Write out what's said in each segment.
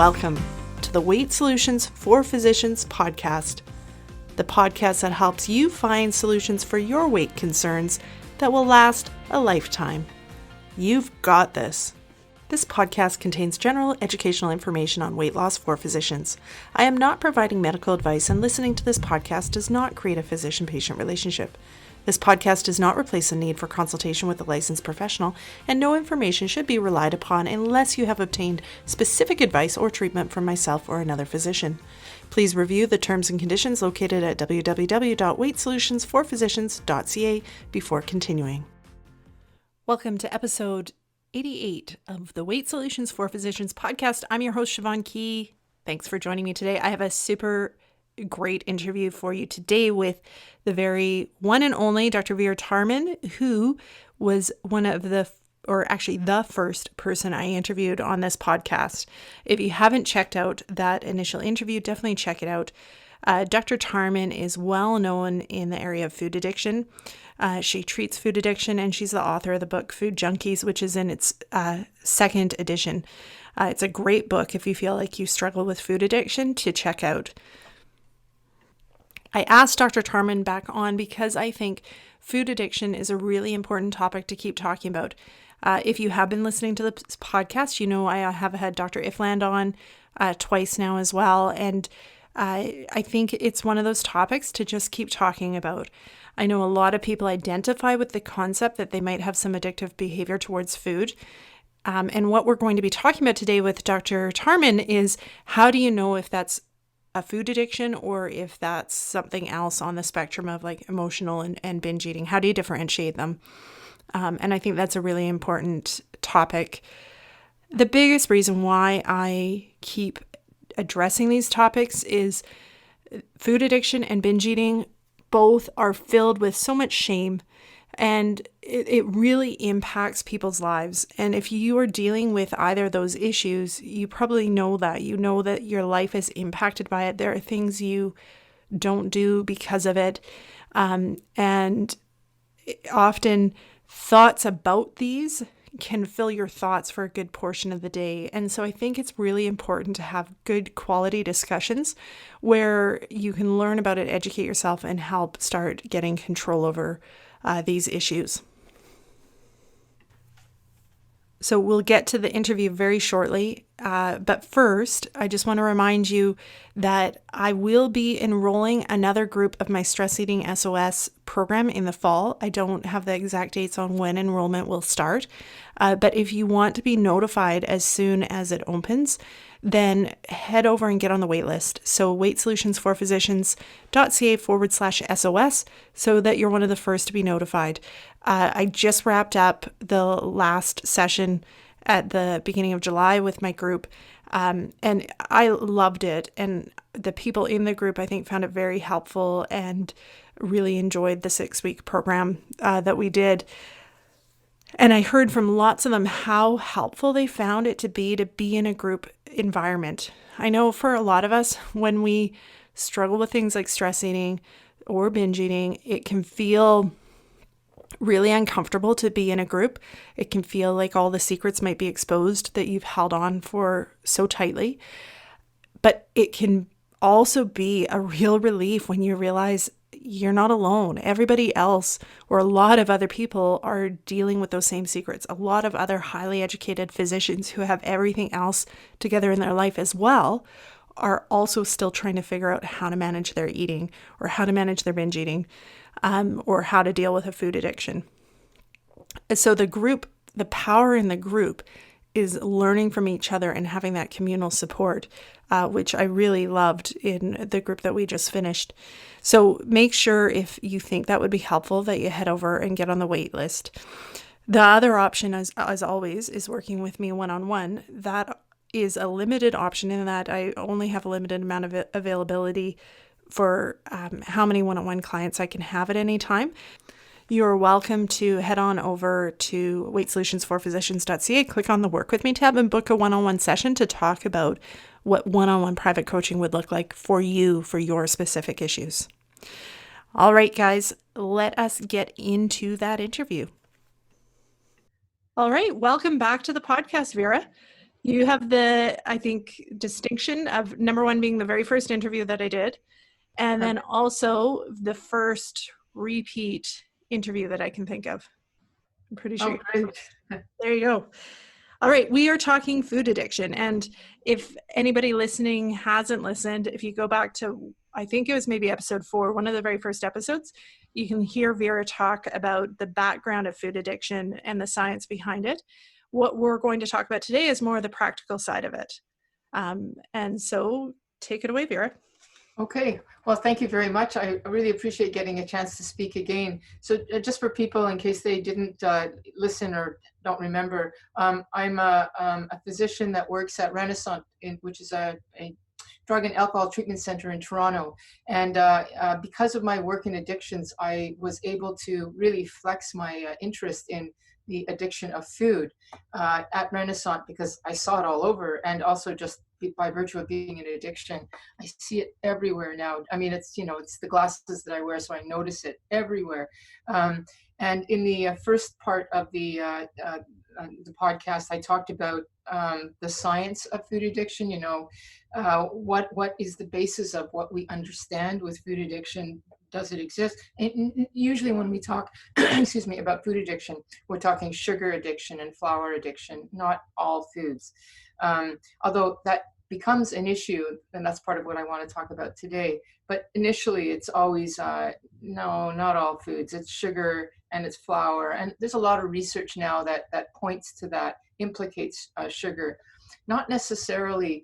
Welcome to the Weight Solutions for Physicians podcast, the podcast that helps you find solutions for your weight concerns that will last a lifetime. You've got this. This podcast contains general educational information on weight loss for physicians. I am not providing medical advice, and listening to this podcast does not create a physician-patient relationship. This podcast does not replace the need for consultation with a licensed professional, and no information should be relied upon unless you have obtained specific advice or treatment from myself or another physician. Please review the terms and conditions located at www.weightsolutionsforphysicians.ca before continuing. Welcome to episode 88 of the Weight Solutions for Physicians podcast. I'm your host, Siobhan Key. Thanks for joining me today. I have a super great interview for you today with the very one and only Dr. Vera Tarman, who was the first person I interviewed on this podcast. If you haven't checked out that initial interview, definitely check it out. Dr. Tarman is well known in the area of food addiction. She treats food addiction, and she's the author of the book Food Junkies, which is in its second edition. It's a great book if you feel like you struggle with food addiction to check out. I asked Dr. Tarman back on because I think food addiction is a really important topic to keep talking about. If you have been listening to this podcast, you know I have had Dr. Ifland on twice now as well, and I think it's one of those topics to just keep talking about. I know a lot of people identify with the concept that they might have some addictive behavior towards food. And what we're going to be talking about today with Dr. Tarman is, how do you know if that's a food addiction or if that's something else on the spectrum of like emotional and binge eating? How do you differentiate them? And I think that's a really important topic. The biggest reason why I keep addressing these topics is food addiction and binge eating both are filled with so much shame, and it really impacts people's lives. And if you are dealing with either of those issues, you probably know that. You know that your life is impacted by it. There are things you don't do because of it. And often thoughts about these can fill your thoughts for a good portion of the day. And so I think it's really important to have good quality discussions where you can learn about it, educate yourself, and help start getting control over these issues. So we'll get to the interview very shortly. But first, I just want to remind you that I will be enrolling another group of my Stress Eating SOS program in the fall. I don't have the exact dates on when enrollment will start. But if you want to be notified as soon as it opens, then head over and get on the wait list. So weightsolutionsforphysicians.ca/SOS so that you're one of the first to be notified. I just wrapped up the last session at the beginning of July with my group, and I loved it. And the people in the group, I think, found it very helpful and really enjoyed the 6-week program that we did. And I heard from lots of them how helpful they found it to be in a group environment. I know for a lot of us, when we struggle with things like stress eating or binge eating, it can feel really uncomfortable to be in a group. It can feel like all the secrets might be exposed that you've held on for so tightly. But it can also be a real relief when you realize you're not alone. Everybody else, or a lot of other people, are dealing with those same secrets. A lot of other highly educated physicians who have everything else together in their life as well are also still trying to figure out how to manage their eating, or how to manage their binge eating, or how to deal with a food addiction. So the power in the group is learning from each other and having that communal support, which I really loved in the group that we just finished. So make sure, if you think that would be helpful, that you head over and get on the wait list. The other option, as always, is working with me one-on-one. That is a limited option in that I only have a limited amount of availability for how many one-on-one clients I can have at any time. You're welcome to head on over to weightsolutionsforphysicians.ca, click on the Work With Me tab, and book a one-on-one session to talk about what one-on-one private coaching would look like for you, for your specific issues. All right, guys, let us get into that interview. All right, welcome back to the podcast, Vera. You have the, I think, distinction of number one being the very first interview that I did, and then also the first repeat interview that I can think of. I'm pretty sure Oh, you're the great. first. There you go. All right, we are talking food addiction. And if anybody listening hasn't listened, if you go back to, I think it was maybe episode 4, one of the very first episodes, you can hear Vera talk about the background of food addiction and the science behind it. What we're going to talk about today is more of the practical side of it. And so take it away, Vera. Okay, well, thank you very much. I really appreciate getting a chance to speak again. So just for people, in case they didn't listen or don't remember, I'm a physician that works at Renascent, which is a drug and alcohol treatment center in Toronto. And because of my work in addictions, I was able to really flex my interest in the addiction of food at Renascent, because I saw it all over, and also just by virtue of being an addiction, I see it everywhere now. I mean, it's, it's the glasses that I wear, so I notice it everywhere. And in the first part of the podcast, I talked about the science of food addiction. What is the basis of what we understand with food addiction? Does it exist? And usually when we talk, excuse me, about food addiction, we're talking sugar addiction and flour addiction, not all foods. Although that becomes an issue, and that's part of what I want to talk about today. But initially, it's always, no, not all foods. It's sugar and it's flour. And there's a lot of research now that points to that, implicates sugar. Not necessarily,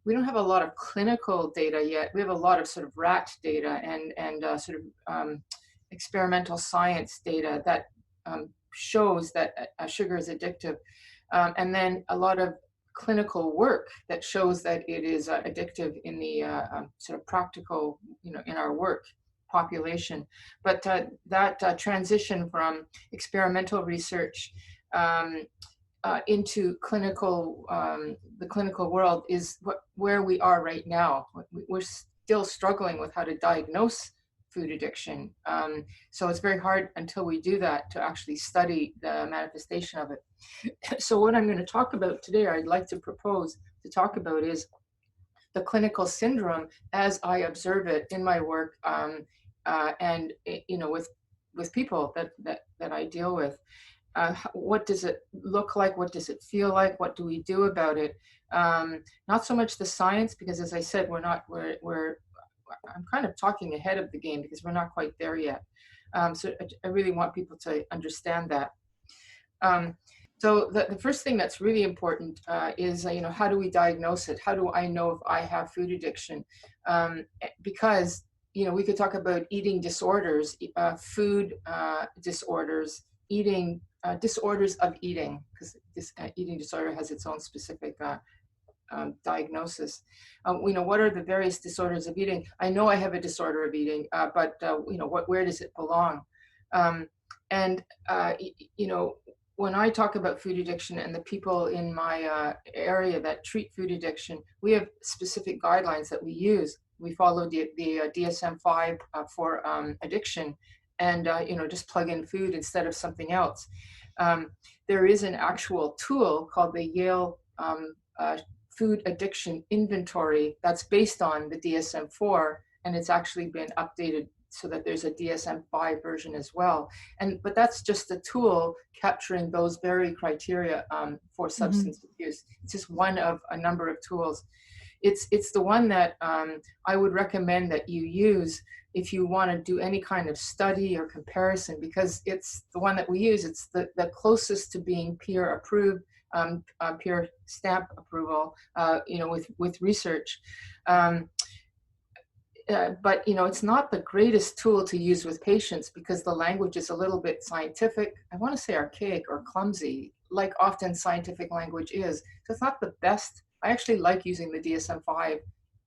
we don't have a lot of clinical data yet. We have a lot of sort of rat data and sort of experimental science data that shows that sugar is addictive. And then a lot of clinical work that shows that it is addictive in the sort of practical, in our work population. But that transition from experimental research into clinical, the clinical world is where we are right now. We're still struggling with how to diagnose food addiction. So it's very hard until we do that to actually study the manifestation of it. So what I'm going to talk about today, or I'd like to propose to talk about, is the clinical syndrome as I observe it in my work, and with people that I deal with. What does it look like? What does it feel like? What do we do about it? Not so much the science, because as I said, I'm kind of talking ahead of the game because we're not quite there yet. So I really want people to understand that. So the first thing that's really important is, how do we diagnose it? How do I know if I have food addiction? Because, we could talk about eating disorders, food disorders, eating disorders of eating, because this eating disorder has its own specific diagnosis. What are the various disorders of eating? I know I have a disorder of eating, but where does it belong? When I talk about food addiction and the people in my area that treat food addiction, we have specific guidelines that we use. We follow the DSM-5 for addiction, and just plug in food instead of something else. There is an actual tool called the Yale Food Addiction Inventory that's based on the DSM-4, and it's actually been updated so that there's a DSM-5 version as well. But that's just a tool capturing those very criteria for substance abuse. It's just one of a number of tools. It's the one that I would recommend that you use if you want to do any kind of study or comparison, because it's the one that we use. It's the closest to being peer approved, peer stamp approval, with research. But it's not the greatest tool to use with patients because the language is a little bit scientific. I want to say archaic or clumsy, like often scientific language is. So it's not the best. I actually like using the DSM-5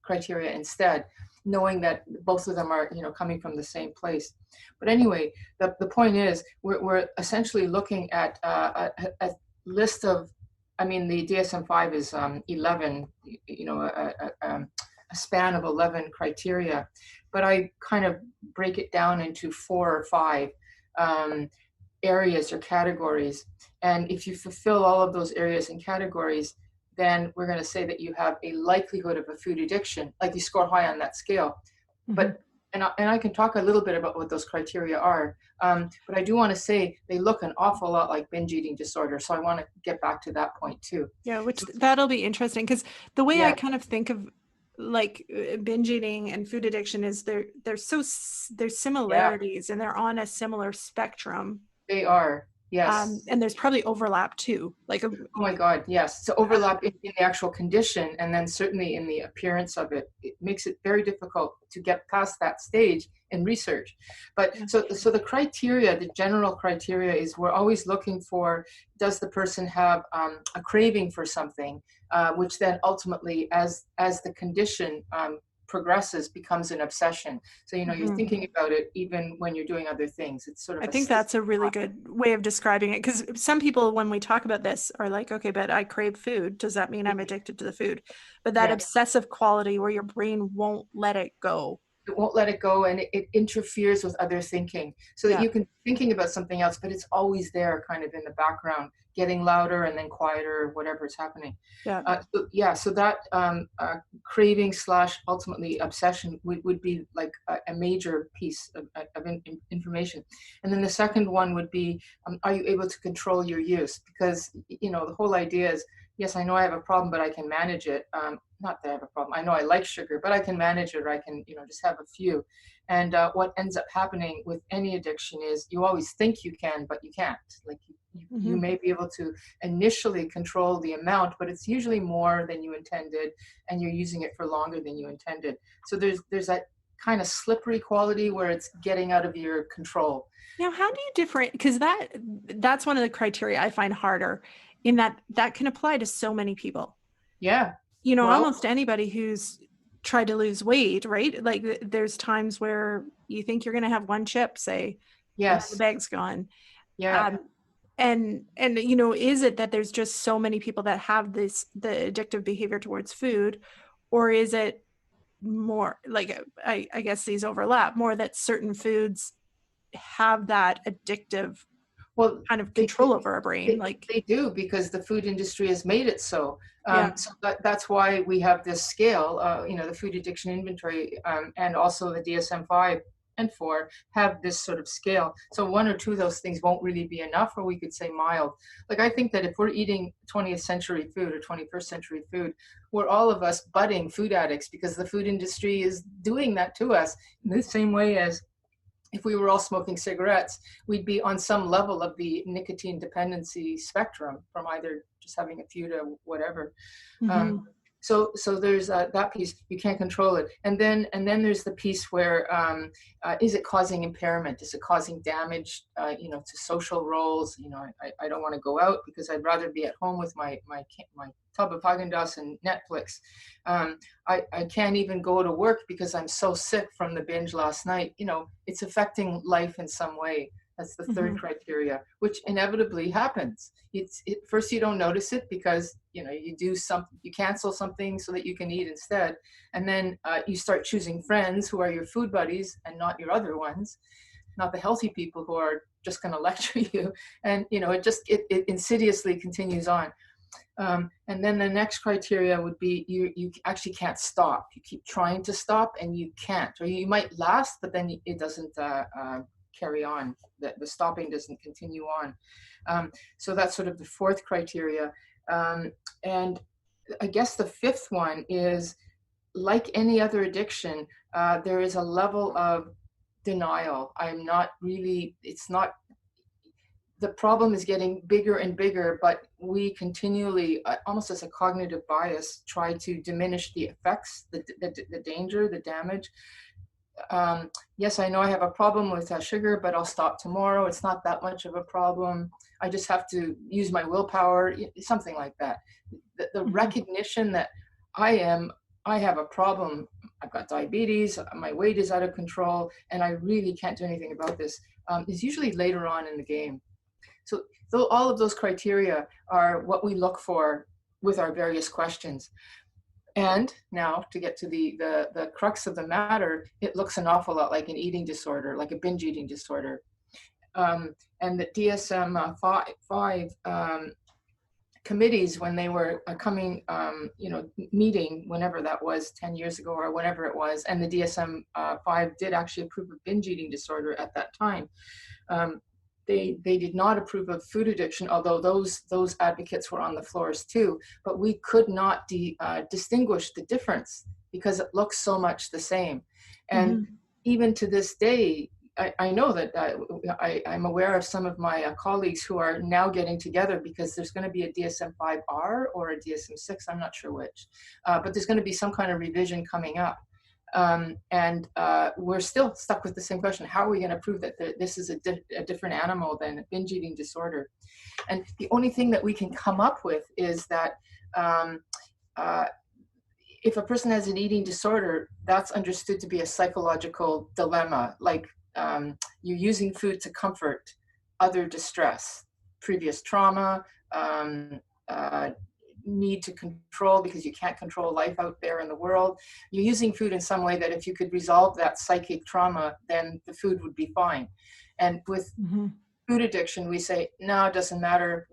criteria instead, knowing that both of them are coming from the same place. But anyway, the point is we're essentially looking at a list of, the DSM-5 is 11, a span of 11 criteria, but I kind of break it down into 4 or 5 areas or categories. And if you fulfill all of those areas and categories, then we're going to say that you have a likelihood of a food addiction, like you score high on that scale. But and I can talk a little bit about what those criteria are, but I do want to say they look an awful lot like binge eating disorder. So I want to get back to that point too. Yeah, which that'll be interesting, because the way I Yeah, kind of think of like binge eating and food addiction is there's yeah, similarities and they're on a similar spectrum. they are. Yes. And there's probably overlap too. Like, Oh my God, yes. So overlap in the actual condition, and then certainly in the appearance of it, it makes it very difficult to get past that stage in research. But so the criteria, the general criteria is we're always looking for, does the person have a craving for something, which then ultimately, as the condition progresses, becomes an obsession. So, you're thinking about it even when you're doing other things. It's sort of I think that's a really good way of describing it, because some people, when we talk about this, are like, okay, but I crave food. Does that mean I'm addicted to the food? But that yeah. obsessive quality where your brain won't let it go. It won't let it go, and it interferes with other thinking, so that Yeah. you can be thinking about something else, but it's always there kind of in the background, getting louder and then quieter, whatever is happening. Yeah. So that craving slash ultimately obsession would be like a major piece of information. And then the second one would be, are you able to control your use? Because, the whole idea is, yes, I know I have a problem, but I can manage it. Not that I have a problem. I know I like sugar, but I can manage it, or I can, just have a few. And what ends up happening with any addiction is you always think you can, but you can't. Like you may be able to initially control the amount, but it's usually more than you intended, and you're using it for longer than you intended. So there's that kind of slippery quality where it's getting out of your control. Now, how do you different? Because that's one of the criteria I find harder, in that can apply to so many people. Yeah. Well, Almost anybody who's tried to lose weight, right? Like there's times where you think you're going to have one chip, say, yes. the bag's gone. Yeah. And is it that there's just so many people that have the addictive behavior towards food, or is it more like, I guess these overlap more, that certain foods have that addictive kind of control over our brain? They do, because the food industry has made it so. Yeah. So that's why we have this scale, the food addiction inventory, and also the DSM-5 and 4 have this sort of scale. So one or two of those things won't really be enough, or we could say mild. Like, I think that if we're eating 20th century food or 21st century food, we're all of us budding food addicts, because the food industry is doing that to us in the same way as if we were all smoking cigarettes, we'd be on some level of the nicotine dependency spectrum, from either just having a few to whatever. So there's that piece. You can't control it, and then there's the piece where is it causing impairment? Is it causing damage? To social roles. I don't want to go out because I'd rather be at home with my tub of Haagen-Dazs and Netflix. I can't even go to work because I'm so sick from the binge last night. It's affecting life in some way. That's the third criteria, which inevitably happens. First, you don't notice it because you do something, you cancel something so that you can eat instead, and then you start choosing friends who are your food buddies and not your other ones, not the healthy people who are just going to lecture you, and it insidiously continues on. And then the next criteria would be you actually can't stop. You keep trying to stop and you can't, or you might last, but then it doesn't carry on. The stopping doesn't continue on. So that's sort of the fourth criteria. And I guess the fifth one is, like any other addiction, there is a level of denial. The problem is getting bigger and bigger, but we continually, almost as a cognitive bias, try to diminish the effects, the danger, the damage. Yes, I know I have a problem with sugar, but I'll stop tomorrow. It's not that much of a problem. I just have to use my willpower, something like that. The recognition that I have a problem. I've got diabetes, my weight is out of control, and I really can't do anything about this, is usually later on in the game. So all of those criteria are what we look for with our various questions. And now, to get to the crux of the matter, it looks an awful lot like an eating disorder, like a binge eating disorder. And the DSM-5 committees when they were coming, meeting whenever that was 10 years ago or whenever it was, and the DSM-5 did actually approve of binge eating disorder at that time. They did not approve of food addiction, although those advocates were on the floors too. But we could not distinguish the difference because it looks so much the same. And even to this day, I know that I'm aware of some of my colleagues who are now getting together because there's going to be a DSM-5R or a DSM-6, I'm not sure which, but there's going to be some kind of revision coming up. And we're still stuck with the same question. How are we going to prove that this is a different animal than binge eating disorder? And the only thing that we can come up with is that if a person has an eating disorder, that's understood to be a psychological dilemma, like you're using food to comfort other distress, previous trauma, need to control because you can't control life out there in the world. You're using food in some way that if you could resolve that psychic trauma, then the food would be fine. And with food addiction, we say, no, it doesn't matter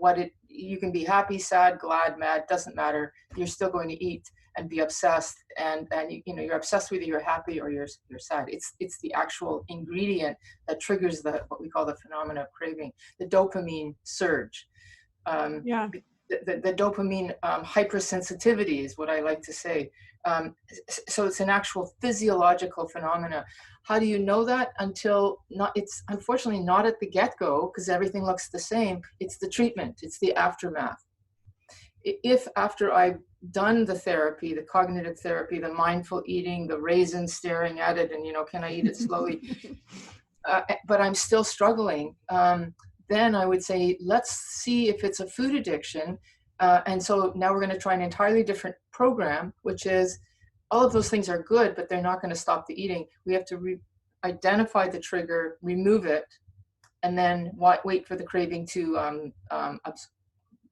you can be happy, sad, glad, mad, doesn't matter. You're still going to eat and be obsessed. And you're obsessed whether you're happy or you're sad. It's the actual ingredient that triggers what we call the phenomena of craving, the dopamine surge. The dopamine hypersensitivity is what I like to say. So it's an actual physiological phenomena. How do you know that? It's unfortunately not at the get-go because everything looks the same. It's the treatment, it's the aftermath. If after I've done the therapy, the cognitive therapy, the mindful eating, the raisin staring at it and, can I eat it slowly, but I'm still struggling, then I would say, let's see if it's a food addiction. And so now we're going to try an entirely different program, which is all of those things are good, but they're not going to stop the eating. We have to identify the trigger, remove it, and then wait for the craving to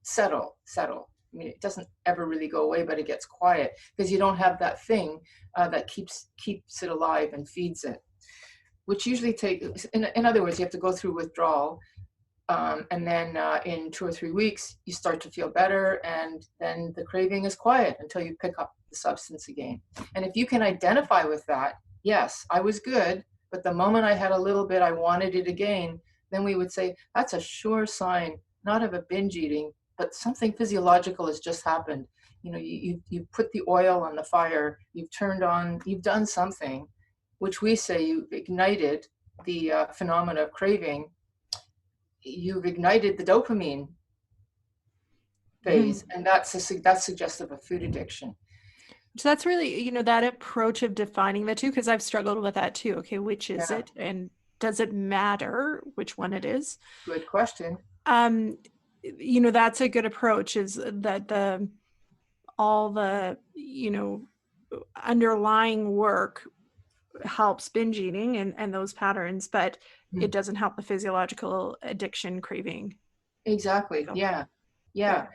settle. I mean, it doesn't ever really go away, but it gets quiet because you don't have that thing that keeps it alive and feeds it, which usually takes, in other words, you have to go through withdrawal. And then in 2 or 3 weeks, you start to feel better, and then the craving is quiet until you pick up the substance again. And if you can identify with that, yes, I was good, but the moment I had a little bit, I wanted it again, then we would say, that's a sure sign, not of a binge eating, but something physiological has just happened. You put the oil on the fire, you've done something, which we say you've ignited the phenomena of craving. You've ignited the dopamine phase, and that's suggestive of food addiction. So that's really, that approach of defining the two, because I've struggled with that too. Okay, which is it, and does it matter which one it is? Good question. That's a good approach. Is that all the underlying work helps binge eating and those patterns, but it doesn't help the physiological addiction craving. Exactly. So, yeah.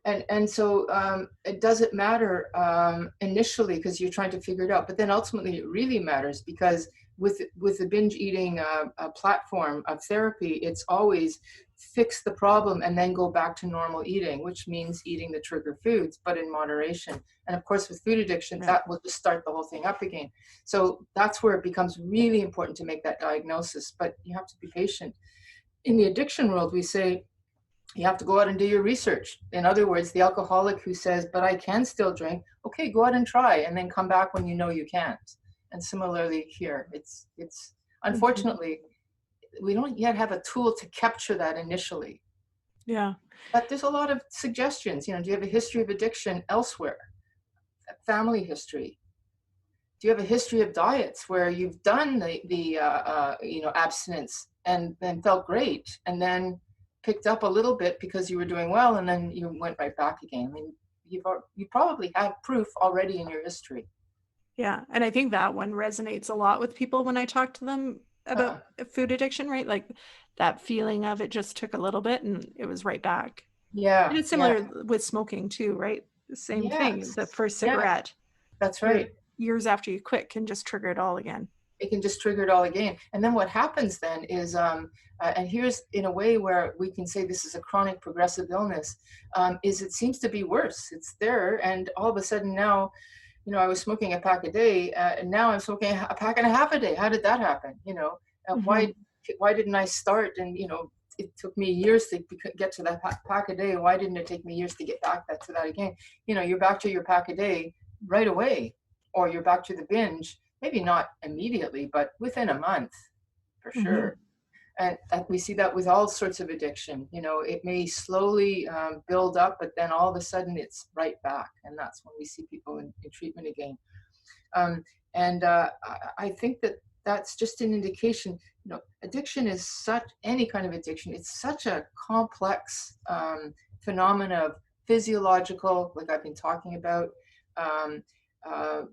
And so it doesn't matter initially because you're trying to figure it out, but then ultimately it really matters because with the binge eating platform of therapy, it's always fix the problem and then go back to normal eating, which means eating the trigger foods, but in moderation. And of course, with food addiction, that will just start the whole thing up again. So that's where it becomes really important to make that diagnosis, but you have to be patient. In the addiction world, we say, you have to go out and do your research. In other words, the alcoholic who says, but I can still drink, okay, go out and try, and then come back when you know you can't. And similarly here, it's unfortunately, we don't yet have a tool to capture that initially. Yeah. But there's a lot of suggestions. Do you have a history of addiction elsewhere? A family history? Do you have a history of diets where you've done the abstinence and then felt great and then picked up a little bit because you were doing well and then you went right back again? I mean, you probably have proof already in your history. Yeah. And I think that one resonates a lot with people when I talk to them about food addiction, right? Like that feeling of it just took a little bit and it was right back. Yeah. And it's similar with smoking too, right? The same thing. The first cigarette. That's right. Years after you quit can just trigger it all again. it can just trigger it all again. And then what happens then is, and here's in a way where we can say this is a chronic progressive illness, is it seems to be worse. It's there, and all of a sudden now, I was smoking a pack a day, and now I'm smoking a pack and a half a day. How did that happen? Mhm. Why didn't I start? And it took me years to get to that pack a day. Why didn't it take me years to get back to that again? You're back to your pack a day right away, or you're back to the binge. Maybe not immediately, but within a month, for Mhm. sure. And we see that with all sorts of addiction. It may slowly build up, but then all of a sudden it's right back, and that's when we see people in treatment again. Um, and I think that that's just an indication. Addiction is any kind of addiction. It's such a complex phenomena of physiological, like I've been talking about, um, uh,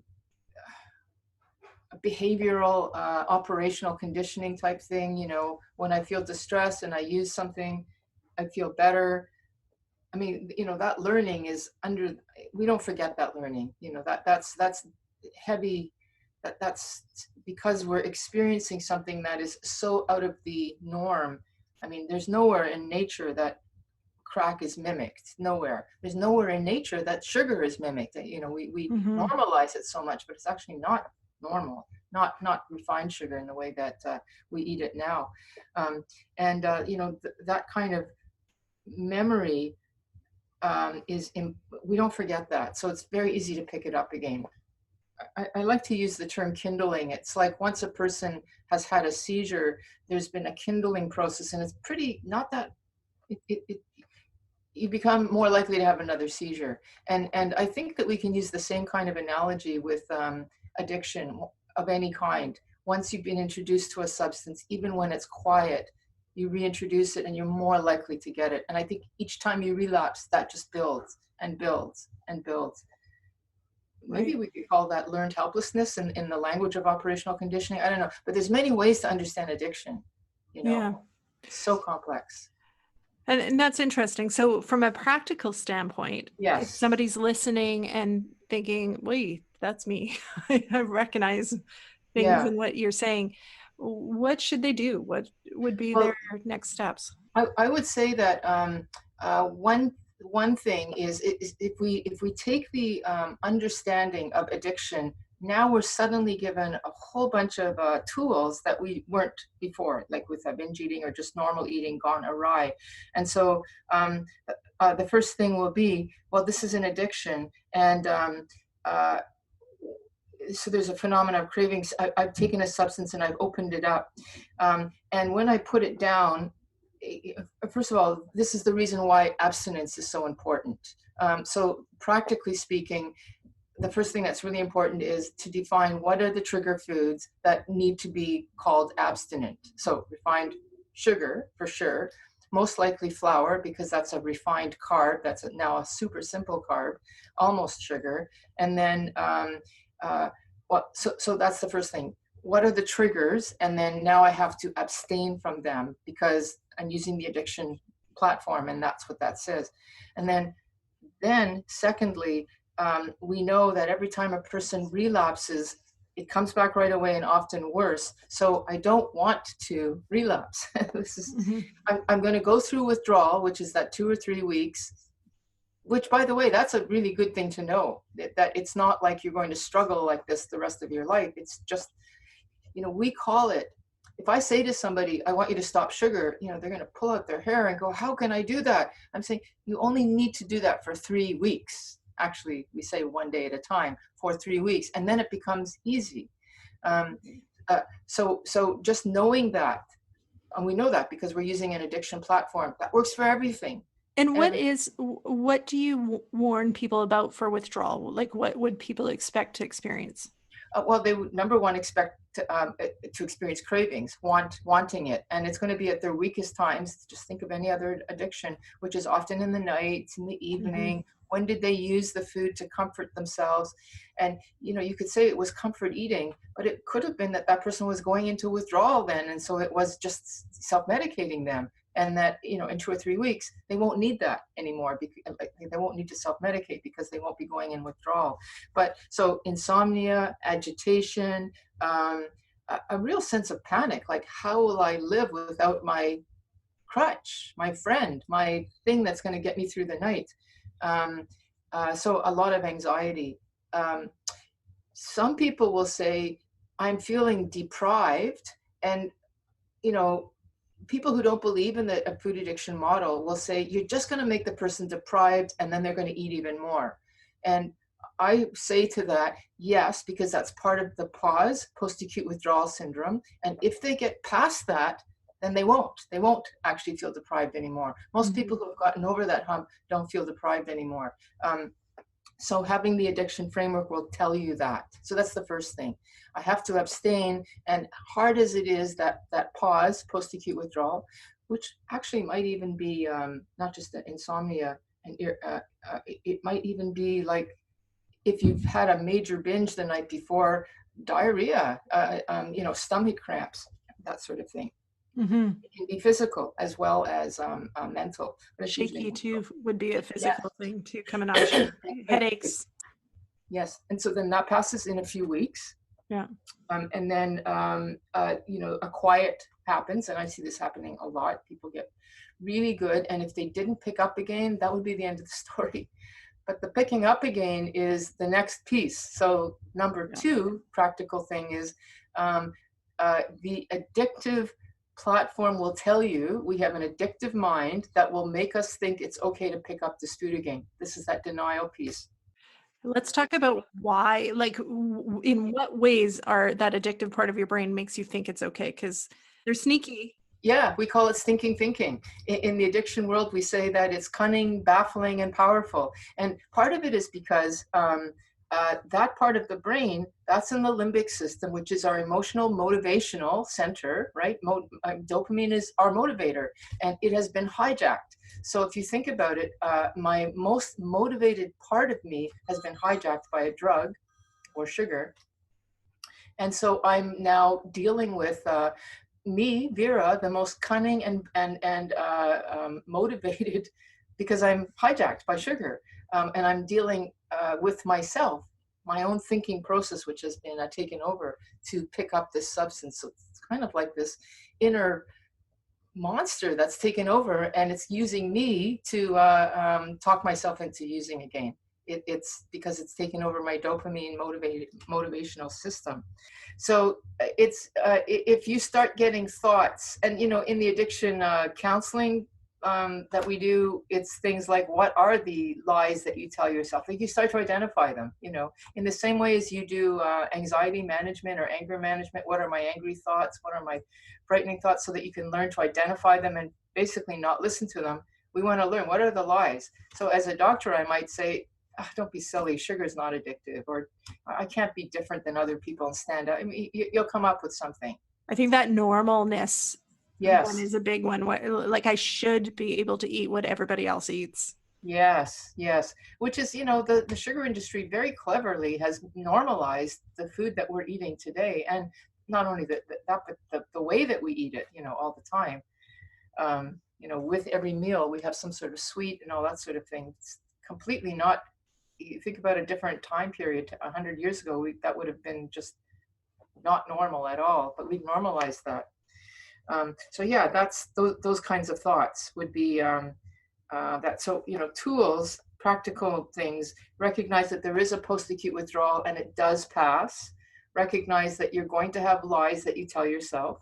behavioral, operational conditioning type thing. When I feel distressed and I use something, I feel better. I mean, that learning is we don't forget that learning. That's heavy. That's because we're experiencing something that is so out of the norm. I mean, there's nowhere in nature that crack is mimicked. Nowhere. There's nowhere in nature that sugar is mimicked. We Mhm. normalize it so much, but it's actually not normal. Not refined sugar in the way that we eat it now. Um, and that kind of memory we don't forget that. So it's very easy to pick it up again. I like to use the term kindling. It's like once a person has had a seizure, there's been a kindling process, and it's pretty not that it you become more likely to have another seizure. And I think that we can use the same kind of analogy with addiction of any kind. Once you've been introduced to a substance, even when it's quiet, you reintroduce it and you're more likely to get it. And I think each time you relapse, that just builds and builds and builds. Maybe Right. we could call that learned helplessness in the language of operational conditioning. I don't know, but there's many ways to understand addiction. You know, Yeah. it's so complex. And that's interesting. So, from a practical standpoint, if Yes. somebody's listening and thinking, wait, that's me, I recognize things Yeah. in what you're saying, what should they do? What would be their Well, next steps? I would say that one thing is if we take the understanding of addiction, now we're suddenly given a whole bunch of tools that we weren't before, like with binge eating or just normal eating gone awry. And so the first thing will be, well, this is an addiction, and uh, so there's a phenomenon of cravings. I've taken a substance and I've opened it up, and when I put it down, first of all, this is the reason why abstinence is so important. So practically speaking, the first thing that's really important is to define what are the trigger foods that need to be called abstinent. So refined sugar, for sure, most likely flour, because that's a refined carb. That's now a super simple carb, almost sugar. And then, so that's the first thing. What are the triggers? And then now I have to abstain from them because I'm using the addiction platform, and that's what that says. And then secondly, we know that every time a person relapses, it comes back right away and often worse. So I don't want to relapse. Mhm. I'm going to go through withdrawal, which is that 2 or 3 weeks, which, by the way, that's a really good thing to know, that it's not like you're going to struggle like this the rest of your life. It's just, we call it, if I say to somebody, I want you to stop sugar, they're going to pull out their hair and go, how can I do that? I'm saying you only need to do that for 3 weeks. Actually, we say one day at a time for 3 weeks, and then it becomes easy. Um, so just knowing that, and we know that because we're using an addiction platform that works for everything. And Every, what do you warn people about for withdrawal? Like, what would people expect to experience? well, they would, number one, expect to experience cravings, wanting it, and it's going to be at their weakest times. Just think of any other addiction, which is often in the night, in the Mhm. evening. When did they use the food to comfort themselves? And you could say it was comfort eating, but it could have been that that person was going into withdrawal then, and so it was just self-medicating them. And that in 2 or 3 weeks they won't need that anymore, because they won't need to self-medicate because they won't be going in withdrawal. But so insomnia, agitation, um, a real sense of panic, like, how will I live without my crutch, my friend, my thing that's going to get me through the night? Um, so a lot of anxiety. Um, some people will say, I'm feeling deprived. And, you know, people who don't believe in the food addiction model will say, you're just going to make the person deprived and then they're going to eat even more. And I say to that, yes, because that's part of the pause, post-acute withdrawal syndrome. And if they get past that, then they won't actually feel deprived anymore. Most people who have gotten over that hump don't feel deprived anymore. So having the addiction framework will tell you that. So that's the first thing. I have to abstain, and hard as it is, that pause, post-acute withdrawal, which actually might even be not just insomnia, and it might even be like if you've had a major binge the night before, diarrhea, stomach cramps, that sort of thing. Mm-hmm. It can be physical as well as mental. Shaky too would be a physical thing too, coming on. Headaches. Yes, and so then that passes in a few weeks. Yeah. And then a quiet happens, and I see this happening a lot. People get really good, and if they didn't pick up again, that would be the end of the story. But the picking up again is the next piece. So number two practical thing is the addictive platform will tell you we have an addictive mind that will make us think it's okay to pick up this food again. This is that denial piece. Let's talk about why, like, in what ways are that addictive part of your brain makes you think it's okay? Because they're sneaky. Yeah, we call it stinking thinking. In the addiction world, we say that it's cunning, baffling, and powerful. And part of it is because that part of the brain, that's in the limbic system, which is our emotional motivational center, right? Dopamine is our motivator, and it has been hijacked. So if you think about it, my most motivated part of me has been hijacked by a drug or sugar. And so I'm now dealing with me, Vera, the most cunning and motivated, because I'm hijacked by sugar. And I'm dealing with myself, my own thinking process, which has been taken over to pick up this substance. So it's kind of like this inner monster that's taken over, and it's using me to talk myself into using again. It's because it's taken over my dopamine motivational system. So it's if you start getting thoughts, and in the addiction counseling that we do, it's things like, what are the lies that you tell yourself? Like, you start to identify them, in the same way as you do anxiety management or anger management. What are my angry thoughts? What are my frightening thoughts? So that you can learn to identify them and basically not listen to them. We want to learn, what are the lies? So as a doctor, I might say, oh, don't be silly, sugar's not addictive, or I can't be different than other people and stand out. I mean, you'll come up with something. I think that normalness one is a big one. Like, I should be able to eat what everybody else eats. Yes. Which is, the sugar industry very cleverly has normalized the food that we're eating today. And not only that, but the way that we eat it, all the time. With every meal, we have some sort of sweet and all that sort of thing. It's completely not, you think about a different time period, 100 years ago, that would have been just not normal at all, but we've normalized that. So yeah, that's those kinds of thoughts would be that. So, tools, practical things, recognize that there is a post-acute withdrawal and it does pass. Recognize that you're going to have lies that you tell yourself,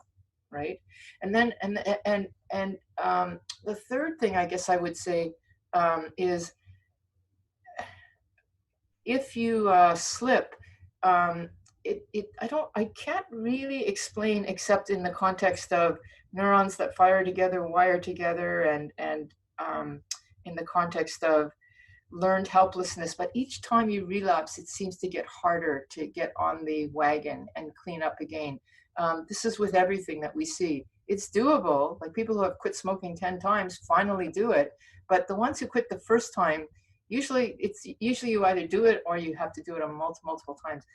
right? And then, and the third thing I guess I would say is, if you slip, I can't really explain except in the context of neurons that fire together, wire together, and in the context of learned helplessness. But each time you relapse, it seems to get harder to get on the wagon and clean up again. This is with everything that we see. It's doable. Like, people who have quit smoking 10 times finally do it. But the ones who quit the first time, usually you either do it or you have to do it on multiple times.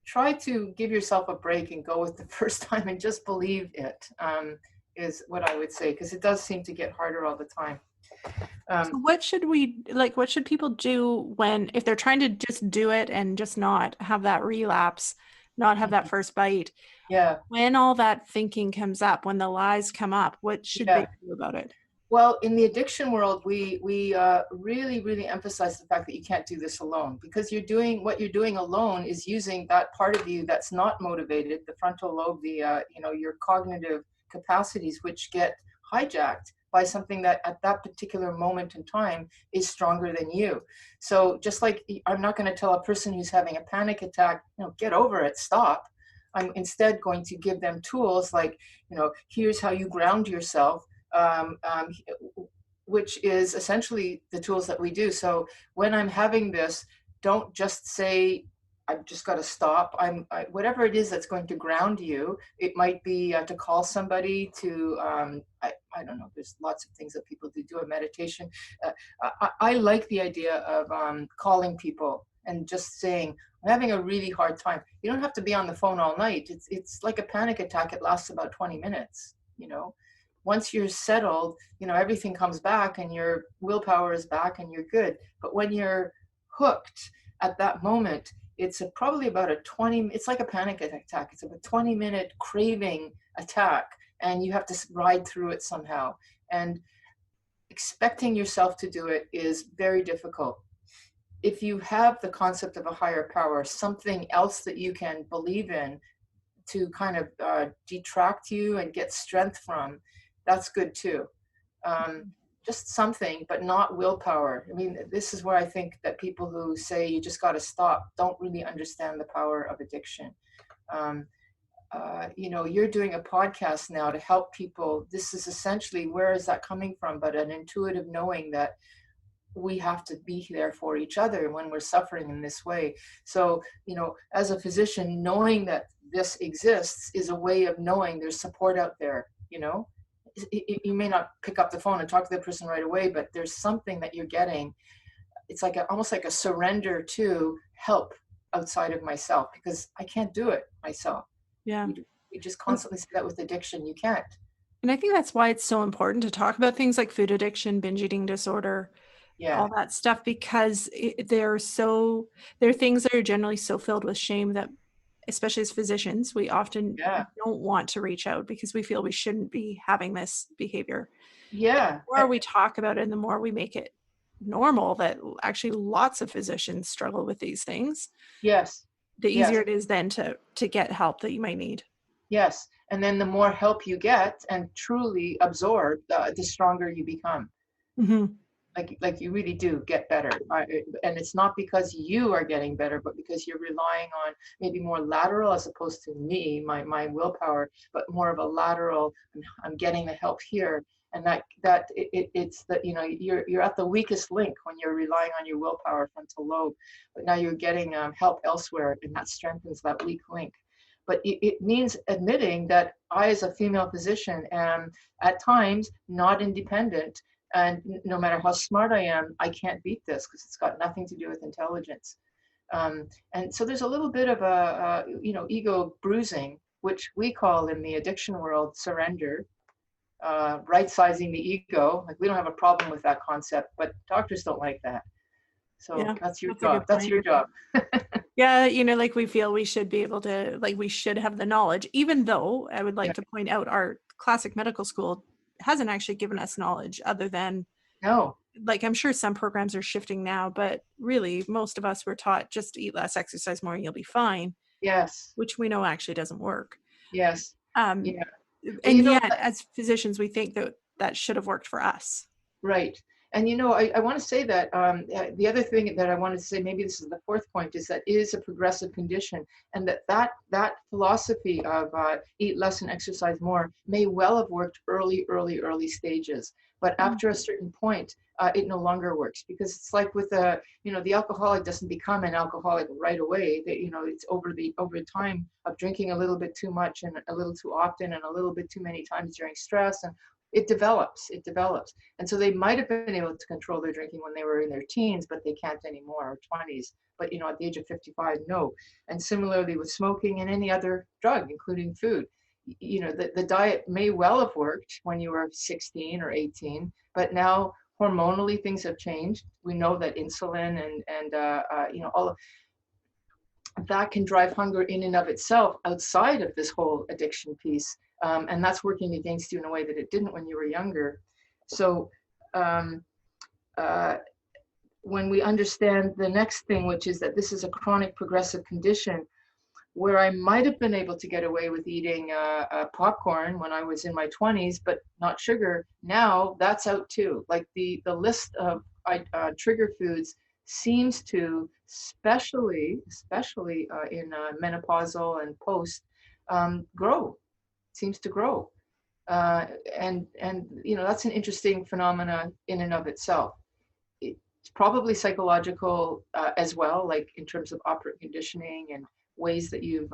Try to give yourself a break and go with the first time and just believe it, is what I would say, because it does seem to get harder all the time. So what should people do if they're trying to just do it and just not have that relapse? not have that first bite. Yeah. When all that thinking comes up, when the lies come up, what should they Yeah. do about it? Well, in the addiction world, we really, really emphasize the fact that you can't do this alone, because what you're doing alone is using that part of you that's not motivated, the frontal lobe, your cognitive capacities, which get hijacked by something that at that particular moment in time is stronger than you. So just like I'm not going to tell a person who's having a panic attack, get over it, stop. I'm instead going to give them tools like, here's how you ground yourself, um, um, which is essentially the tools that we do. So when I'm having this, don't just say, I've just got to stop. Whatever it is that's going to ground you. It might be to call somebody to, I don't know, there's lots of things that people do a meditation. I like the idea of calling people and just saying, I'm having a really hard time. You don't have to be on the phone all night. It's like a panic attack. It lasts about 20 minutes, Once you're settled, everything comes back and your willpower is back and you're good. But when you're hooked at that moment, it's probably about it's like a panic attack. It's about a 20-minute craving attack, and you have to ride through it somehow. And expecting yourself to do it is very difficult. If you have the concept of a higher power, something else that you can believe in to kind of detract you and get strength from, that's good too. Just something, but not willpower. I mean, this is where I think that people who say you just got to stop don't really understand the power of addiction. You're doing a podcast now to help people. This is essentially, where is that coming from? But an intuitive knowing that we have to be there for each other when we're suffering in this way. So, as a physician, knowing that this exists is a way of knowing there's support out there. You may not pick up the phone and talk to the person right away, but there's something that you're getting. It's like almost like a surrender to help outside of myself, because I can't do it myself. Yeah. We just constantly say that with addiction, you can't. And I think that's why it's so important to talk about things like food addiction, binge eating disorder, all that stuff, because they're things that are generally so filled with shame that, especially as physicians, we often don't want to reach out because we feel we shouldn't be having this behavior. Yeah. The more we talk about it and the more we make it normal that actually lots of physicians struggle with these things. Yes. The easier it is then to get help that you might need. Yes. And then the more help you get and truly absorb, the stronger you become. Mm-hmm. Like you really do get better. And it's not because you are getting better, but because you're relying on maybe more lateral, as opposed to me, my willpower, but more of a lateral, I'm getting the help here. And it's that, you're at the weakest link when you're relying on your willpower, frontal lobe, but now you're getting help elsewhere, and that strengthens that weak link. But it means admitting that I, as a female physician, am at times not independent. And no matter how smart I am, I can't beat this, because it's got nothing to do with intelligence. And so there's a little bit of ego bruising, which we call in the addiction world surrender, right-sizing the ego. Like, we don't have a problem with that concept, but doctors don't like that. So that's your job. That's your job. Yeah, like we feel we should be able to, like, we should have the knowledge, even though I would like to point out our classic medical school hasn't actually given us knowledge other than, like, I'm sure some programs are shifting now, but really most of us were taught just eat less, exercise more, and you'll be fine. Yes. Which we know actually doesn't work. Yes. And yet, as physicians, we think that should have worked for us. Right. And, I want to say that the other thing that I wanted to say, maybe this is the fourth point, is that it is a progressive condition, and that philosophy of eat less and exercise more may well have worked early stages. But after a certain point, it no longer works, because it's like with the alcoholic doesn't become an alcoholic right away. It's over time of drinking a little bit too much and a little too often and a little bit too many times during stress, and it develops. And so they might have been able to control their drinking when they were in their teens, but they can't anymore, or 20s. But, at the age of 55, no. And similarly with smoking and any other drug, including food. The diet may well have worked when you were 16 or 18, but now hormonally things have changed. We know that insulin and that can drive hunger in and of itself outside of this whole addiction piece. And that's working against you in a way that it didn't when you were younger. So um, when we understand the next thing, which is that this is a chronic progressive condition, where I might have been able to get away with eating popcorn when I was in my 20s, but not sugar, now that's out too. Like the list of trigger foods seems to, especially in menopausal and post, grow, seems to grow. And that's an interesting phenomena in and of itself. It's probably psychological as well, like in terms of operant conditioning and ways that you've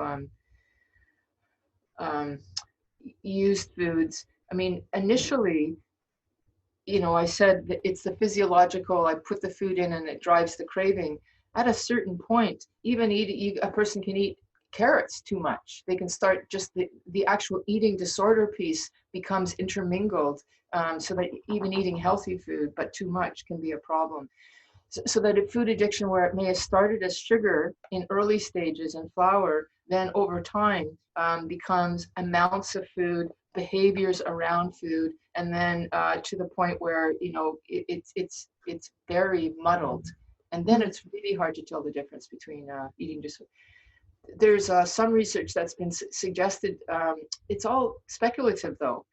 used foods. I mean, initially, I said that it's the physiological, I put the food in and it drives the craving. At a certain point, even a person can eat carrots too much. They can start just the actual eating disorder piece becomes intermingled, so that even eating healthy food, but too much can be a problem. So that a food addiction where it may have started as sugar in early stages and flour, then over time becomes amounts of food, behaviors around food, and then to the point where it's very muddled, and then it's really hard to tell the difference between eating disorder. There's some research that's been suggested. It's all speculative though.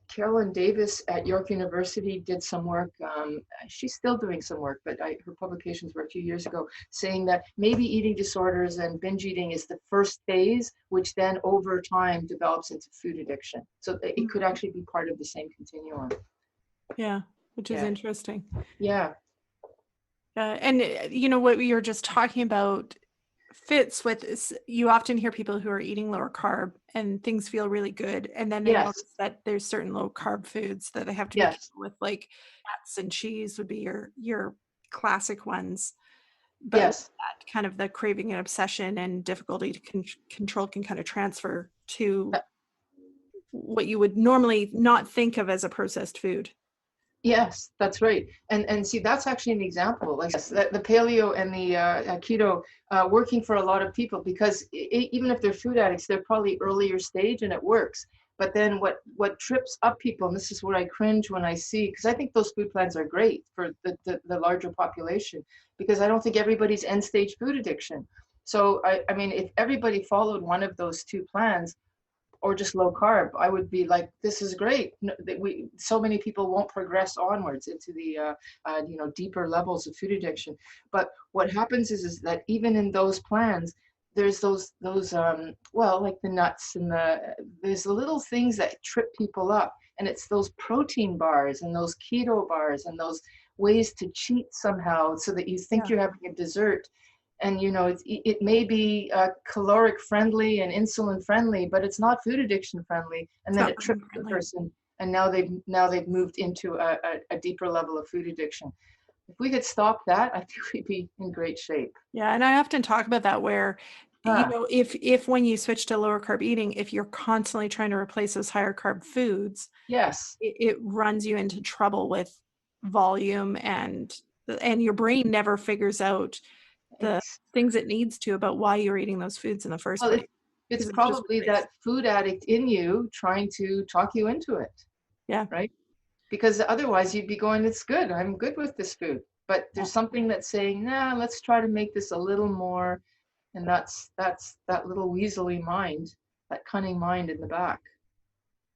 Carolyn Davis at York University did some work. She's still doing some work, but her publications were a few years ago, saying that maybe eating disorders and binge eating is the first phase, which then over time develops into food addiction. So it could actually be part of the same continuum. Yeah, which is interesting. Yeah. And what we were just talking about fits with is, you often hear people who are eating lower carb and things feel really good, and then they notice that there's certain low carb foods that they have to be careful with, like nuts and cheese would be your classic ones. But that kind of the craving and obsession and difficulty to control can kind of transfer to what you would normally not think of as a processed food. Yes, that's right. And see, that's actually an example, like the paleo and the keto working for a lot of people, because even if they're food addicts, they're probably earlier stage and it works. But then what trips up people, and this is where I cringe when I see, because I think those food plans are great for the larger population, because I don't think everybody's end stage food addiction. So I mean, if everybody followed one of those two plans, or just low carb, I would be like, this is great. So many people won't progress onwards into the deeper levels of food addiction. But what happens is that even in those plans, there's those like the nuts and there's the little things that trip people up, and it's those protein bars and those keto bars and those ways to cheat somehow so that you think you're having a dessert. And it may be caloric friendly and insulin friendly, but it's not food addiction friendly. And then it trips the person, and now they've moved into a deeper level of food addiction. If we could stop that, I think we'd be in great shape. Yeah, and I often talk about that, where if when you switch to lower carb eating, if you're constantly trying to replace those higher carb foods, it runs you into trouble with volume, and your brain never figures out the things it needs to about why you're eating those foods in the first place. It's probably that food addict in you trying to talk you into it. Yeah. Right? Because otherwise you'd be going, it's good. I'm good with this food. But there's something that's saying, nah, let's try to make this a little more. And that's that little weaselly mind, that cunning mind in the back.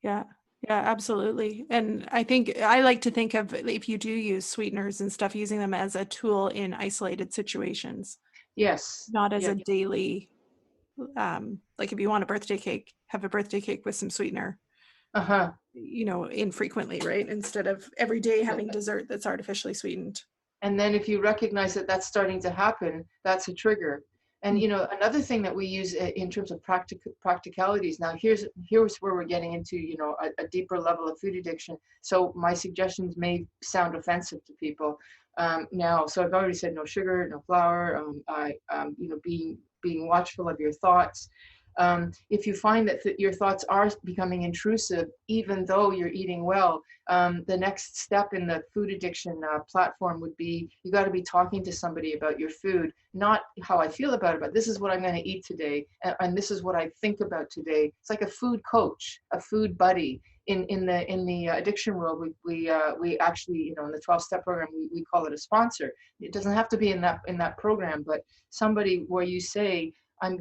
Yeah. Yeah, absolutely. And I think I like to think of, if you do use sweeteners and stuff, using them as a tool in isolated situations. Yes. Not as a daily, like if you want a birthday cake, have a birthday cake with some sweetener. Infrequently, right? Instead of every day having dessert that's artificially sweetened. And then if you recognize that that's starting to happen, that's a trigger. And another thing that we use in terms of practicalities. Now, here's where we're getting into a deeper level of food addiction. So my suggestions may sound offensive to people now. So I've already said no sugar, no flour. Being watchful of your thoughts. If you find that your thoughts are becoming intrusive, even though you're eating well, the next step in the food addiction platform would be, you got to be talking to somebody about your food, not how I feel about it, but this is what I'm going to eat today, and this is what I think about today. It's like a food coach, a food buddy. In the addiction world, we actually, you know, in the 12-step program, we call it a sponsor. It doesn't have to be in that program, but somebody where you say, I'm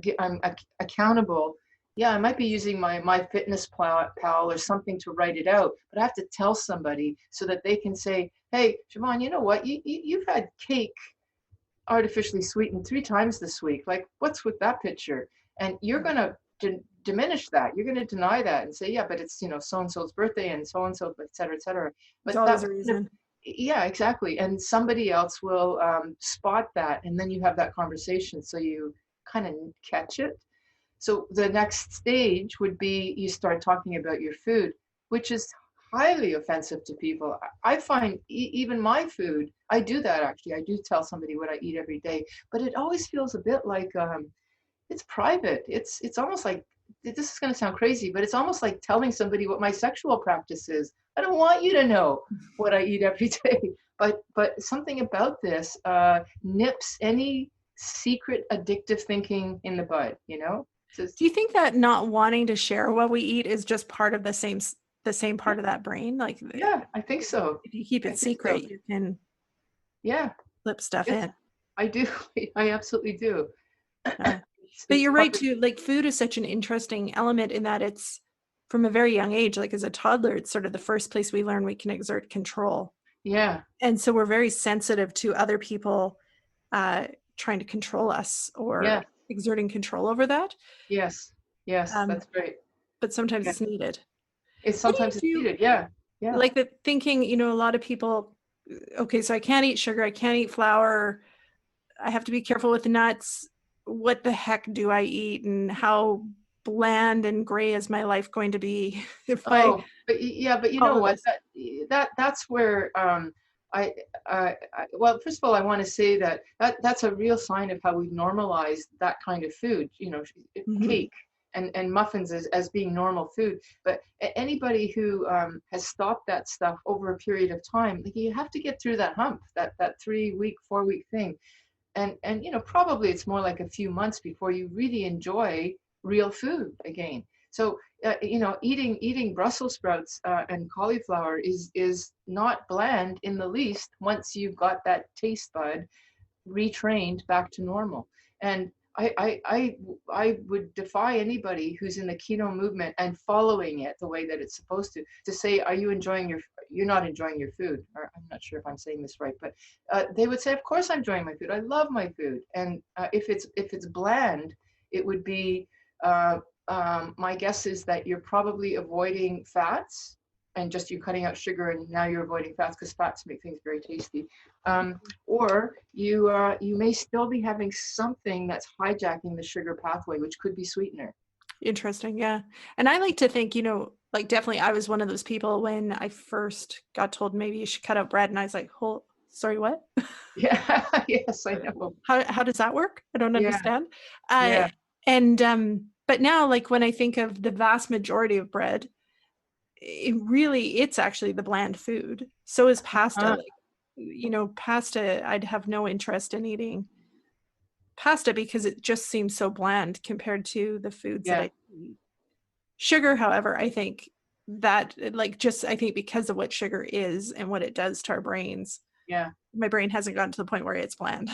accountable. Yeah, I might be using my fitness pal or something to write it out, but I have to tell somebody so that they can say, hey, Siobhan, you know what? You've had cake artificially sweetened 3 times this week. Like, what's with that picture? And you're going to diminish that. You're going to deny that and say, yeah, but it's, you know, so-and-so's birthday and so-and-so, et cetera, et cetera. But There's always a reason. Yeah, exactly. And somebody else will spot that. And then you have that conversation. So you kind of catch it. So the next stage would be you start talking about your food, which is highly offensive to people. I find even my food, I do that actually. I do tell somebody what I eat every day, but it always feels a bit like it's private. It's almost like, this is going to sound crazy, but it's almost like telling somebody what my sexual practice is. I don't want you to know what I eat every day. But something about this nips any secret addictive thinking in the bud, you know? Do you think that not wanting to share what we eat is just part of the same part of that brain? Like, yeah, I think so. If you keep it secret, so. You can slip stuff in. I do. I absolutely do. But you're right too. Like, food is such an interesting element in that it's from a very young age. Like, as a toddler, it's sort of the first place we learn we can exert control. Yeah. And so we're very sensitive to other people trying to control us or exerting control over that. Yes. That's great. But sometimes it's needed. It's needed. Yeah. Like the thinking, you know, a lot of people, okay, so I can't eat sugar, I can't eat flour, I have to be careful with the nuts. What the heck do I eat, and how bland and gray is my life going to be if but you know what? That's where well, first of all, I want to say that's a real sign of how we've normalized that kind of food. You know, cake and muffins as being normal food. But anybody who has stopped that stuff over a period of time, like, you have to get through that hump, that 3-week, 4-week thing. And you know, probably it's more like a few months before you really enjoy real food again. So you know, eating Brussels sprouts and cauliflower is not bland in the least once you've got that taste bud retrained back to normal. And I would defy anybody who's in the keto movement and following it the way that it's supposed to say, are you enjoying you're not enjoying your food. Or, I'm not sure if I'm saying this right, but they would say, of course I'm enjoying my food. I love my food. And if it's bland, it would be, my guess is that you're probably avoiding fats, and just you're cutting out sugar, and now you're avoiding fats because fats make things very tasty. Or you may still be having something that's hijacking the sugar pathway, which could be sweetener. Interesting, yeah. And I like to think, you know, like, definitely I was one of those people when I first got told maybe you should cut out bread, and I was like, sorry, what? Yeah, yes, I know. How does that work? I don't understand. And but now, like, when I think of the vast majority of bread, it's actually the bland food. So is pasta. Like, you know, pasta, I'd have no interest in eating pasta because it just seems so bland compared to the foods that I eat. Sugar, however, I think that, like, just, I think because of what sugar is and what it does to our brains, my brain hasn't gotten to the point where it's bland.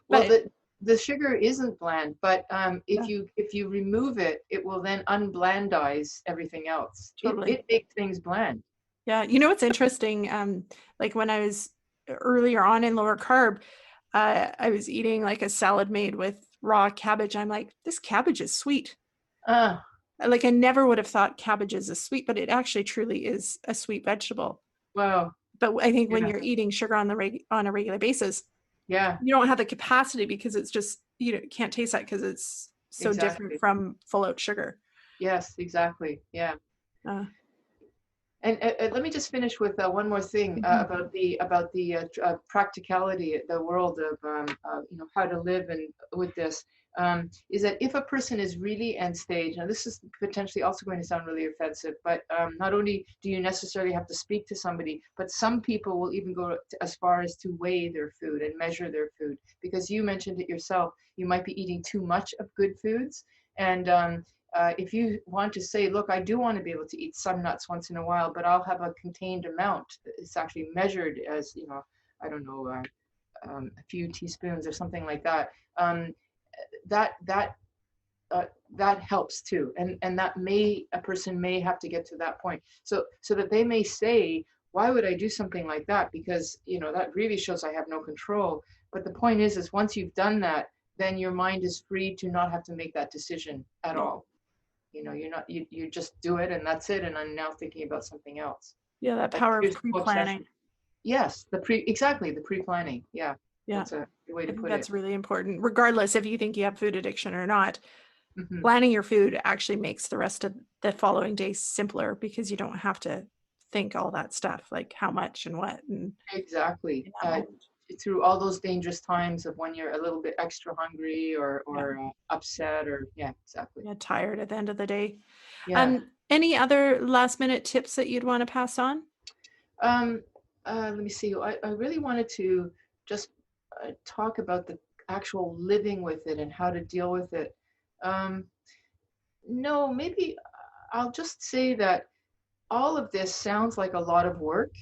Well, the sugar isn't bland, but if you remove it, it will then unblandize everything else. Totally. It makes things bland. Yeah, you know what's interesting? Like, when I was earlier on in lower carb, I was eating like a salad made with raw cabbage. I'm like, this cabbage is sweet. Like, I never would have thought cabbage is a sweet, but it actually truly is a sweet vegetable. Wow. But I think when you're eating sugar on a regular basis, you don't have the capacity because it's just, you know, can't taste that because it's so different from full out sugar. Yes, exactly. Yeah. And let me just finish with one more thing about the practicality, the world of you know, how to live and with this. is that if a person is really end stage, now this is potentially also going to sound really offensive, but not only do you necessarily have to speak to somebody, but some people will even go as far as to weigh their food and measure their food, because you mentioned it yourself, you might be eating too much of good foods. And if you want to say, look, I do want to be able to eat some nuts once in a while, but I'll have a contained amount. It's actually measured as, I don't know, a few teaspoons or something like that. That helps too, and that a person may have to get to that point, so that they may say, why would I do something like that? Because that really shows I have no control. But the point is once you've done that, then your mind is free to not have to make that decision at all. You just do it and that's it, and I'm now thinking about something else. Yeah, that power of pre-planning. Yes, the pre-planning. Yeah. That's a good way to put it. That's really important, regardless if you think you have food addiction or not. Planning your food actually makes the rest of the following day simpler, because you don't have to think all that stuff, like how much and what. And exactly. Through all those dangerous times of when you're a little bit extra hungry or upset or exactly. Yeah, tired at the end of the day. Yeah. Any other last minute tips that you'd want to pass on? Let me see. I really wanted to just talk about the actual living with it and how to deal with it. No, maybe I'll just say that all of this sounds like a lot of work.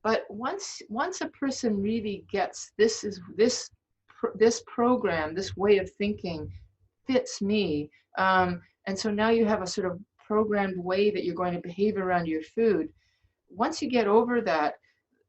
But once a person really gets this program, this way of thinking fits me. And so now you have a sort of programmed way that you're going to behave around your food. Once you get over that,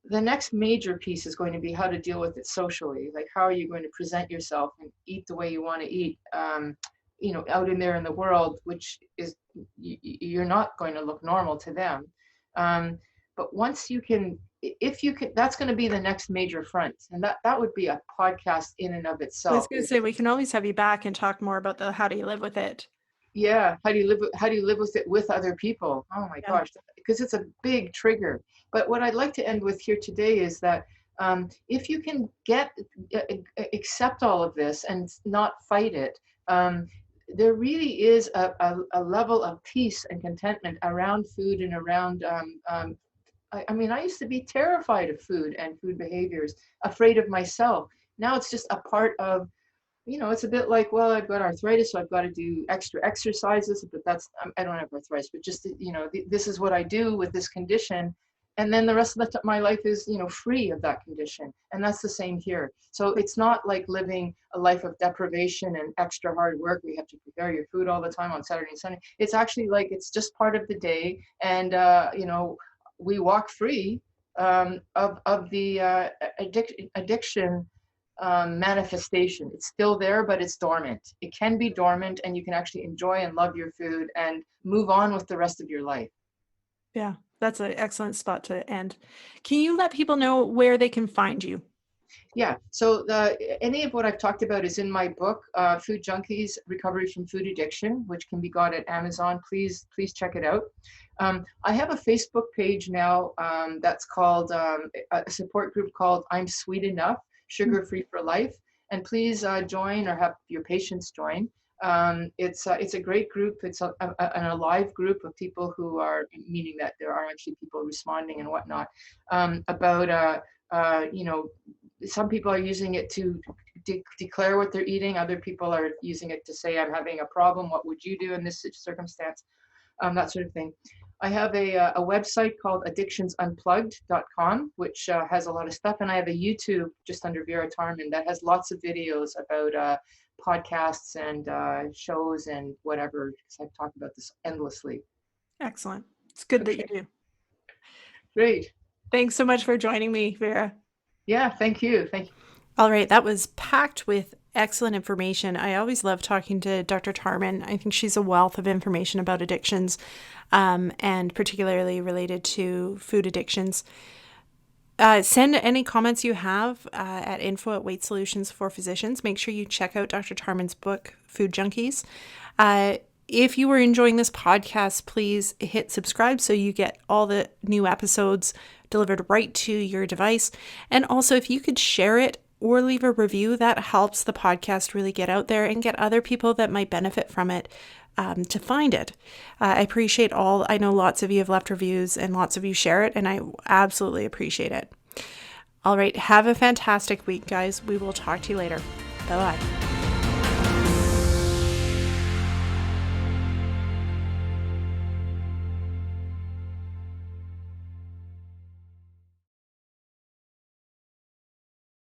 the next major piece is going to be how to deal with it socially. Like, how are you going to present yourself and eat the way you want to eat, out in there in the world, which is, you're not going to look normal to them. But once you can, if you can, that's going to be the next major front. And that would be a podcast in and of itself. I was going to say, we can always have you back and talk more about how do you live with it. Yeah. How do you live with it with other people? Oh my gosh, because it's a big trigger. But what I'd like to end with here today is that if you can accept all of this and not fight it, there really is a level of peace and contentment around food and around, I used to be terrified of food and food behaviors, afraid of myself. Now it's just a part of, it's a bit like, well, I've got arthritis, so I've got to do extra exercises, but I don't have arthritis, but just, this is what I do with this condition. And then the rest of my life is, free of that condition. And that's the same here. So it's not like living a life of deprivation and extra hard work. We have to prepare your food all the time on Saturday and Sunday. It's actually like, it's just part of the day. And, we walk free of the addiction manifestation. It's still there, but it's dormant. It can be dormant, and you can actually enjoy and love your food and move on with the rest of your life. Yeah, that's an excellent spot to end. Can you let people know where they can find you? Yeah, so any of what I've talked about is in my book, Food Junkies, Recovery from Food Addiction, which can be got at Amazon. Please check it out. I have a Facebook page now that's called a support group called I'm Sweet Enough, Sugar Free for Life. And please join, or have your patients join. It's a great group. It's an alive group of people who are, meaning that there are actually people responding and whatnot, about, some people are using it to declare what they're eating. Other people are using it to say, I'm having a problem. What would you do in this circumstance? That sort of thing. I have a website called addictionsunplugged.com, which has a lot of stuff. And I have a YouTube just under Vera Tarman that has lots of videos about podcasts and shows and whatever, because I've talked about this endlessly. Excellent. It's good that you do. Great. Thanks so much for joining me, Vera. Yeah, thank you. Thank you. All right, that was packed with excellent information. I always love talking to Dr. Tarman. I think she's a wealth of information about addictions, and particularly related to food addictions. Send any comments you have at info@Weight Solutions for Physicians. Make sure you check out Dr. Tarman's book, Food Junkies. If you were enjoying this podcast, please hit subscribe so you get all the new episodes delivered right to your device. And also, if you could share it or leave a review. That helps the podcast really get out there and get other people that might benefit from it to find it. I appreciate I know lots of you have left reviews and lots of you share it, and I absolutely appreciate it. All right, have a fantastic week, guys. We will talk to you later. Bye-bye.